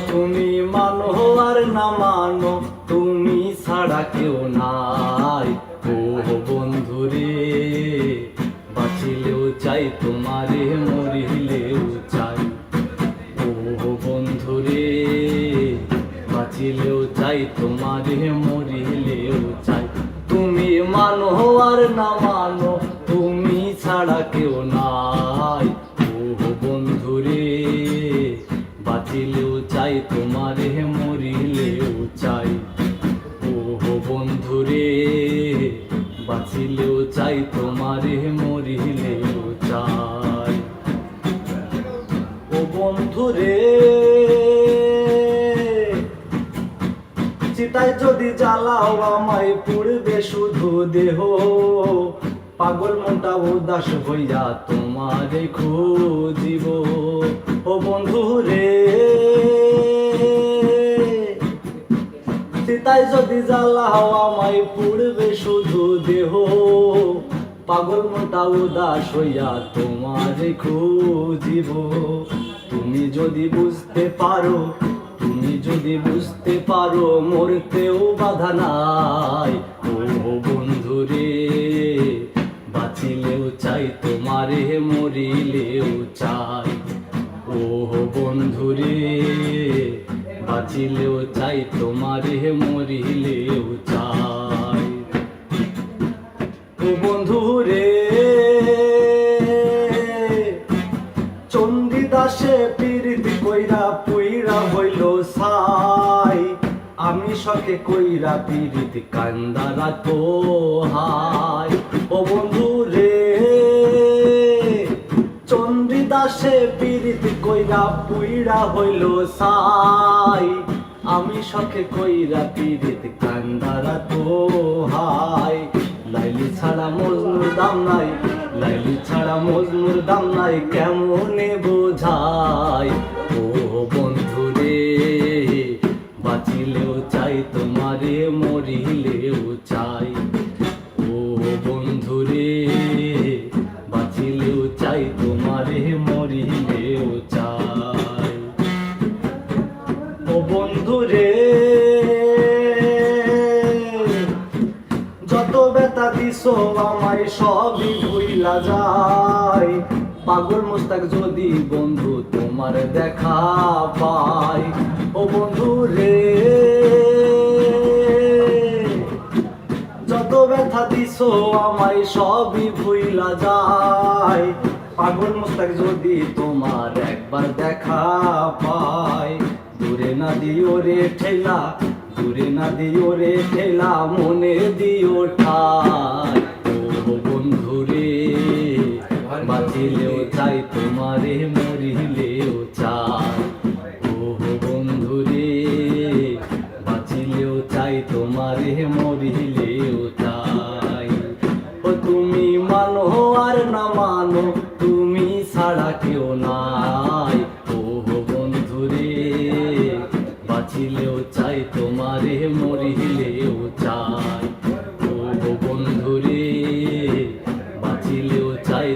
তুমি মানো আর না মানো, তুমি ছাড়া কেউ নাই। ও বন্ধুরে বাঁচিলেও চাই তোমারে, মরিলেও চাই। ও বন্ধুরে বাঁচিলেও চাই তোমারে, মরিলেও চাই। তুমি মানো আর না মানো, তুমি ছাড়া কেউ নাই। ও বন্ধুরে বাঁচিলেও চাই তোমারে, মরিলেও চাই। ও বন্ধুরে বাঁচিলেও চাই তোমারে, মরিলেও চাই। ও বন্ধুরে চিতায় যদি জ্বালাও আমায়, পুড়বে শুধু দেহ। পাগল মনটা উদাস হইয়া তোমারে খুঁজিব। ও বন্ধুরে চিতায় যদি জ্বালাও আমায়, পুড়বে শুধু দেহ। পাগল মনটা উদাস হইয়া তোমারে খুঁজিব। তুমি যদি বুঝতে পারো, তুমি যদি বুঝতে পারো, মরতেও বাধা নাই। ও বন্ধুরে বাঁচিলেও চাই তোমারে, মরিলেও চাই। ও বন্ধুরে বাঁচিলেও চাই তোমারে, মরিলেও চাই। ও বন্ধুরে চণ্ডীদাসে পীড়িত কইরা পুইরা হইল ছাই। আমি শখে কইরা পীড়িত কান্দারা তো হাই। ও বন্ধুরে চণ্ডীদাসে পীড়িত কইরা পুইরা হইল ছাই। আমি শখে কইরা পীড়িত কান্দারা তো হাই। লাইলি ছাড়া মজনুর দাম নাই, লাইলি ছাড়া মজনুর দাম নাই, কেমনে বোঝাই। ও বন্ধুরে বাঁচিলেও চাই তোমারে, মরিলেও চাই। ও বন্ধুরে বাঁচিলেও চাই তোমারে, মরিলেও চাই। ও বন্ধুরে যত ব্যথা দিছো আমায়, সবই ভুইলা যায়। পাগল মুস্তাক যদি বন্ধু তোমার দেখা পাই। ও বন্ধুরে যত ব্যথা দিছো আমায়, সবই ভুইলা যায়। পাগল মুস্তাক যদি তোমার একবার দেখা পাই। দূরে না দিও রে ঠেলা, দূরে না দিও রে ঠেলা, মনে দিও ঠাই। ও বন্ধুরে বাঁচিলেও চাই তোমারে, মরিলেও চাই। ও বন্ধুরে বাঁচিলেও চাই তোমারে, মরিলেও চাই। ও তুমি মানো আর না মানো, তুমি ছাড়া কেউ নাই। ও বন্ধুরে বাঁচিলেও চাই তোমারে, মরিলেও চাই। ও বন্ধুরে বাঁচিলেও চাই।